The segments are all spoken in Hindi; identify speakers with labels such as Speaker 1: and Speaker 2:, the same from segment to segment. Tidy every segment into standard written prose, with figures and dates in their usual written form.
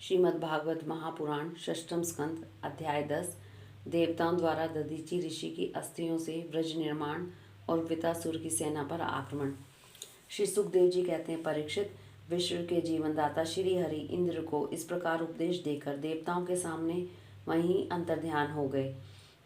Speaker 1: श्रीमद् भागवत महापुराण षष्ठम स्कंद अध्याय 10। देवताओं द्वारा दधीचि ऋषि की अस्थियों से ब्रज निर्माण और वृतासुर की सेना पर आक्रमण। श्री सुखदेव जी कहते हैं, परीक्षित, विश्व के जीवनदाता श्री हरि इंद्र को इस प्रकार उपदेश देकर देवताओं के सामने वहीं अंतर्ध्यान हो गए।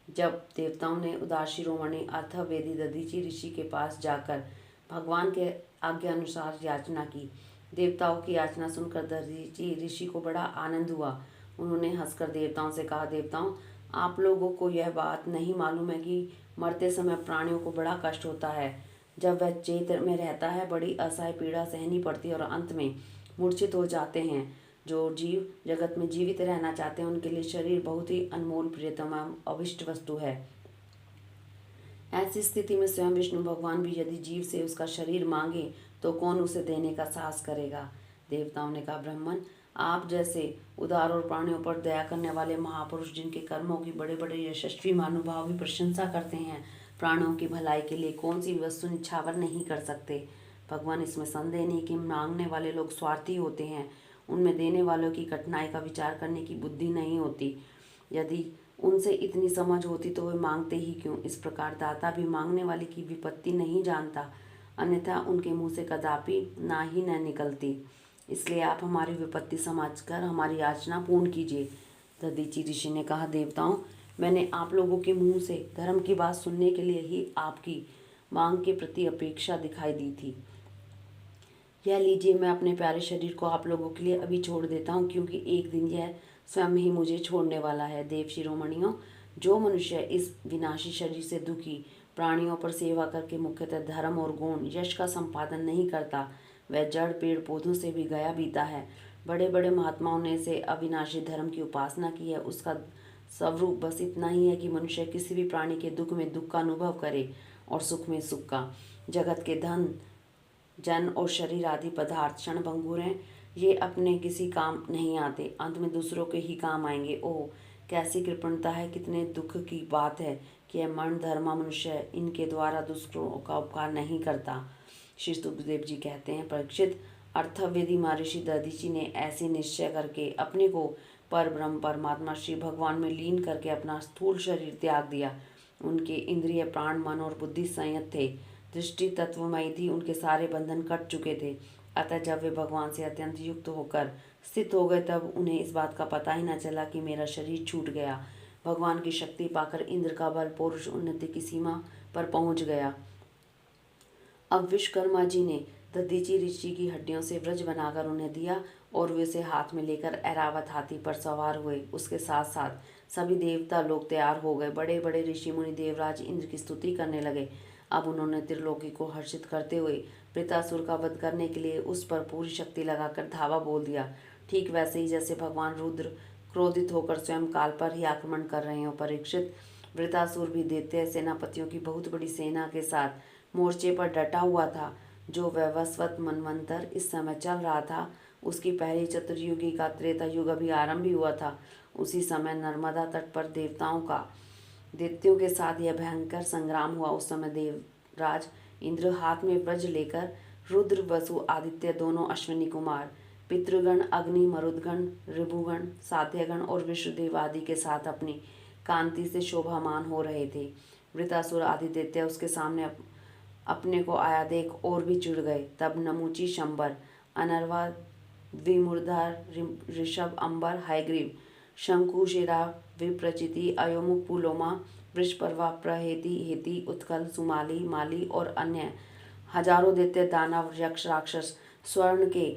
Speaker 1: जब देवताओं ने उदार शिरोमणि अर्थवेदी दधीचि ऋषि के पास जाकर भगवान के आज्ञा अनुसार याचना की, देवताओं की याचना सुनकर दधीचि ऋषि को बड़ा आनंद हुआ। उन्होंने हंसकर देवताओं से कहा, देवताओं, आप लोगों को यह बात नहीं मालूम है कि मरते समय प्राणियों को बड़ा कष्ट होता है। जब वह चेत में रहता है बड़ी असह्य पीड़ा सहनी पड़ती है और अंत में मूर्छित हो जाते हैं। जो जीव जगत में जीवित रहना चाहते हैं उनके लिए शरीर बहुत ही अनमोल, प्रियतम एवं अविष्ट वस्तु है। ऐसी स्थिति में स्वयं विष्णु भगवान भी यदि जीव से उसका शरीर मांगे तो कौन उसे देने का साहस करेगा। देवताओं ने कहा, ब्राह्मण, आप जैसे उदार और प्राणियों पर दया करने वाले महापुरुष, जिनके कर्मों की बड़े बड़े यशस्वी महानुभाव भी प्रशंसा करते हैं, प्राणों की भलाई के लिए कौन सी वस्तु निछावर नहीं कर सकते। भगवान, इसमें संदेह नहीं कि मांगने वाले लोग स्वार्थी होते हैं, उनमें देने वालों की कठिनाई का विचार करने की बुद्धि नहीं होती। यदि उनसे इतनी समझ होती तो वे मांगते ही क्यों। इस प्रकार दाता भी मांगने वाले की विपत्ति नहीं जानता, अन्यथा उनके मुंह से कदापि ना ही न निकलती। इसलिए आप हमारी विपत्ति समझकर हमारी याचना पूर्ण कीजिए। दधीचि ऋषि ने कहा, देवताओं, मैंने आप लोगों के मुंह से धर्म की बात सुनने के लिए ही आपकी मांग के प्रति अपेक्षा दिखाई दी थी। यह लीजिए, मैं अपने प्यारे शरीर को आप लोगों के लिए अभी छोड़ देता हूँ, क्योंकि एक दिन यह स्वयं ही मुझे छोड़ने वाला है। देव शिरोमणियों, जो मनुष्य इस विनाशी शरीर से दुखी प्राणियों पर सेवा करके मुख्यतः धर्म और गुण यश का संपादन नहीं करता, वह जड़ पेड़ पौधों से भी गया बीता है। बड़े बड़े महात्माओं ने से अविनाशी धर्म की उपासना की है। उसका स्वरूप बस इतना ही है कि मनुष्य किसी भी प्राणी के दुख में दुख का अनुभव करे और सुख में सुख का। जगत के धन जन और शरीर आदि पदार्थ क्षण भंगुर हैं, ये अपने किसी काम नहीं आते, अंत में दूसरों के ही काम आएंगे। ओह, कैसी कृपणता है, कितने दुख की बात है कि यह मरण धर्मा मनुष्य इनके द्वारा दूसरों का उपकार नहीं करता। श्री सुखदेव जी कहते हैं, परीक्षित, अर्थवेदी महर्षि दधीचि ने ऐसे निश्चय करके अपने को पर ब्रह्म परमात्मा श्री भगवान में लीन करके अपना स्थूल शरीर त्याग दिया। उनके इंद्रिय, प्राण, मन और बुद्धि संयत थे। दृष्टि तत्वमयी थी, उनके सारे बंधन कट चुके थे। अतः जब वे भगवान से अत्यंत युक्त होकर स्थित हो गए तब उन्हें इस बात का पता ही न चला कि मेरा शरीर छूट गया। भगवान की शक्ति पाकर इंद्र का बल पौरुष उन्नति की सीमा पर पहुंच गया। अब विश्वकर्मा जी ने दधीचि ऋषि की हड्डियों से व्रज बनाकर उन्हें दिया और वे उसे हाथ में लेकर ऐरावत हाथी पर सवार हुए। उसके साथ साथ सभी देवता लोग तैयार हो गए। बड़े बड़े ऋषि मुनि देवराज इंद्र की स्तुति करने लगे। अब उन्होंने त्रिलोकी को हर्षित करते हुए वृतासुर का वध करने के लिए उस पर पूरी शक्ति लगाकर धावा बोल दिया। ठीक वैसे ही जैसे भगवान रुद्र क्रोधित होकर स्वयं काल पर ही आक्रमण कर रहे हो। परीक्षित, वृतासुर भी दैत्य सेनापतियों की बहुत बड़ी सेना के साथ मोर्चे पर डटा हुआ था। जो वैवस्वत मनवंतर इस समय चल रहा था, उसकी पहली चतुर्युगी का त्रेता युग अभी आरंभ ही हुआ था। उसी समय नर्मदा तट पर देवताओं का दैत्यों के साथ यह भयंकर संग्राम हुआ। उस समय देवराज इंद्र हाथ में वज्र लेकर रुद्र, वसु, आदित्य, दोनों अश्विनी कुमार, पितृगण, अग्नि, मरुदगण, ऋभुगण, साध्यगण और विष्णुदेव आदि के साथ अपनी कांति से शोभामान हो रहे थे। वृतासुर आदि दैत्य उसके सामने अपने को आया देख और भी चिढ़ गए। तब नमूची, शंबर, अनर्वा, द्विमूर्धार, ऋषभ, अंबर, हयग्रीव, शंकुशिरा, विप्रचिति, अयोमुख, पुलोमा, वृषपर्वा, प्रहेति, हेति, उत्कल, सुमाली, माली और अन्य हजारों दैत्य, दानव, यक्ष, राक्षस स्वर्ण के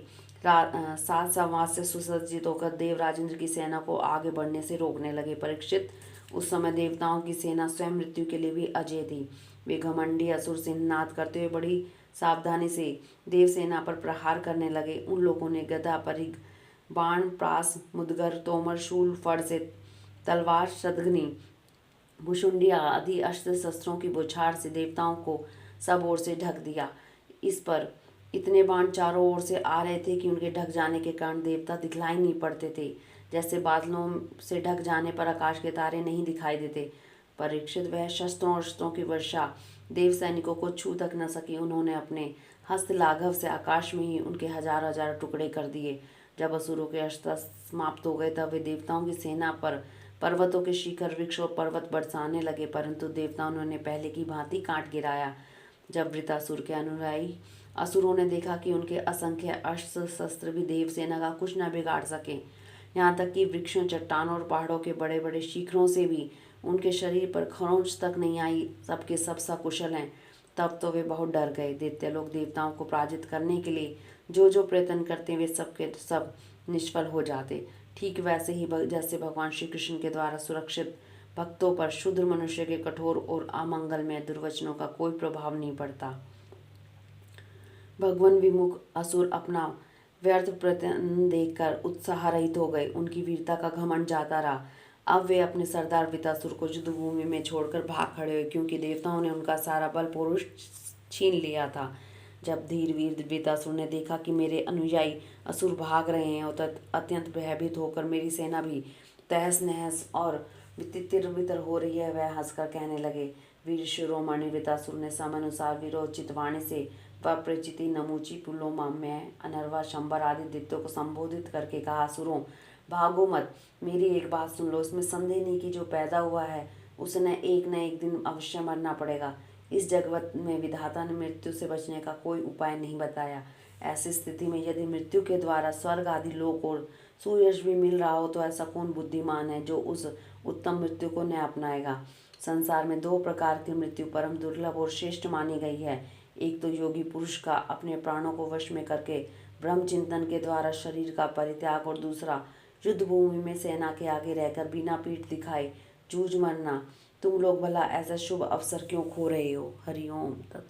Speaker 1: सात संवाद से सुसज्जित होकर देवराज इंद्र की सेना को आगे बढ़ने से रोकने लगे। परीक्षित, उस समय देवताओं की सेना स्वयं मृत्यु के लिए भी अजय थी। वे घमंडी असुर सिंहनाद करते हुए बड़ी सावधानी से देवसेना पर प्रहार करने लगे। उन लोगों ने गदा, परिघ, बाण, प्रास, मुदगर, तोमर, शूल, फड़ से तलवार, शतघ्नी, भुशुंडिया आदि अस्त्र शस्त्रों की बौछार से देवताओं को सब ओर से ढक दिया। इस पर इतने बाण चारों ओर से आ रहे थे कि उनके ढक जाने के कारण देवता दिखलाई नहीं पड़ते थे। जैसे बादलों से ढक जाने पर आकाश के तारे नहीं दिखाई देते। परीक्षित, वह शस्त्रों और अस्त्रों की वर्षा देव सैनिकों को छू तक न सकी। उन्होंने अपने हस्त लाघव से आकाश में ही उनके हजार हजार टुकड़े कर दिए। जब असुरों के अस्त्र समाप्त हो गए तब वे देवताओं की सेना पर पर्वतों के शिखर, वृक्ष और पर्वत बरसाने लगे, परंतु देवताओं ने उन्हें पहले की भांति काट गिराया। जब वृतासुर के अनुयायी असुरों ने देखा कि उनके असंख्य अस्त्र शस्त्र भी देवसेना का कुछ न बिगाड़ सके, यहाँ तक कि वृक्षों, चट्टानों और पहाड़ों के बड़े बड़े शिखरों से भी उनके शरीर पर खरोंच तक नहीं आई, सबके सब सकुशल हैं, तब तो वे बहुत डर गए। दैत्य लोग देवताओं को पराजित करने के लिए जो जो प्रयत्न करते वे सब के सब निष्फल हो जाते। ठीक वैसे ही जैसे भगवान श्री कृष्ण के द्वारा सुरक्षित भक्तों पर शूद्र मनुष्य के कठोर और अमंगलमय दुर्वचनों का कोई प्रभाव नहीं पड़ता। भगवान विमुख असुर अपना व्यर्थ प्रयत्न देखकर उत्साह रहित हो गए, उनकी वीरता का घमंड जाता रहा। अब वे अपने सरदार वृतासुर को युद्ध भूमि में छोड़कर भाग खड़े हुए, क्योंकि देवताओं ने उनका सारा बल पुरुष छीन लिया था। जब धीर वीर वृतासुर ने देखा कि मेरे अनुयायी असुर भाग रहे हैं और अत्यंत भयभीत होकर मेरी सेना भी तहस नहस और तितर बितर हो रही है, वह हंसकर कहने लगे। वीर शिरोमणि वृतासुर ने समानुसार वीरोचित वाणी से वप्रचिति, नमूची, पुलोमा, मैं, अनर्वा, शंबर आदि दैत्यों को संबोधित करके कहा, असुरों भागो मत, मेरी एक बात सुन लो, इसमें संदेह नहीं कि जो पैदा हुआ है उसे न एक दिन अवश्य मरना पड़ेगा। इस जगत में विधाता ने मृत्यु से बचने का कोई उपाय नहीं बताया। ऐसी स्थिति में यदि मृत्यु के द्वारा स्वर्ग आदि लोक और सुयश भी मिल रहा हो तो ऐसा कौन बुद्धिमान है जो उस उत्तम मृत्यु को न अपनाएगा। संसार में दो प्रकार की मृत्यु परम दुर्लभ और श्रेष्ठ मानी गई है। एक तो योगी पुरुष का अपने प्राणों को वश में करके ब्रह्म चिंतन के द्वारा शरीर का परित्याग, और दूसरा युद्ध भूमि में सेना के आगे रहकर बिना पीठ दिखाए जूझ मरना। तुम लोग भला ऐसा शुभ अवसर क्यों खो रहे हो। हरिओम तत्सत।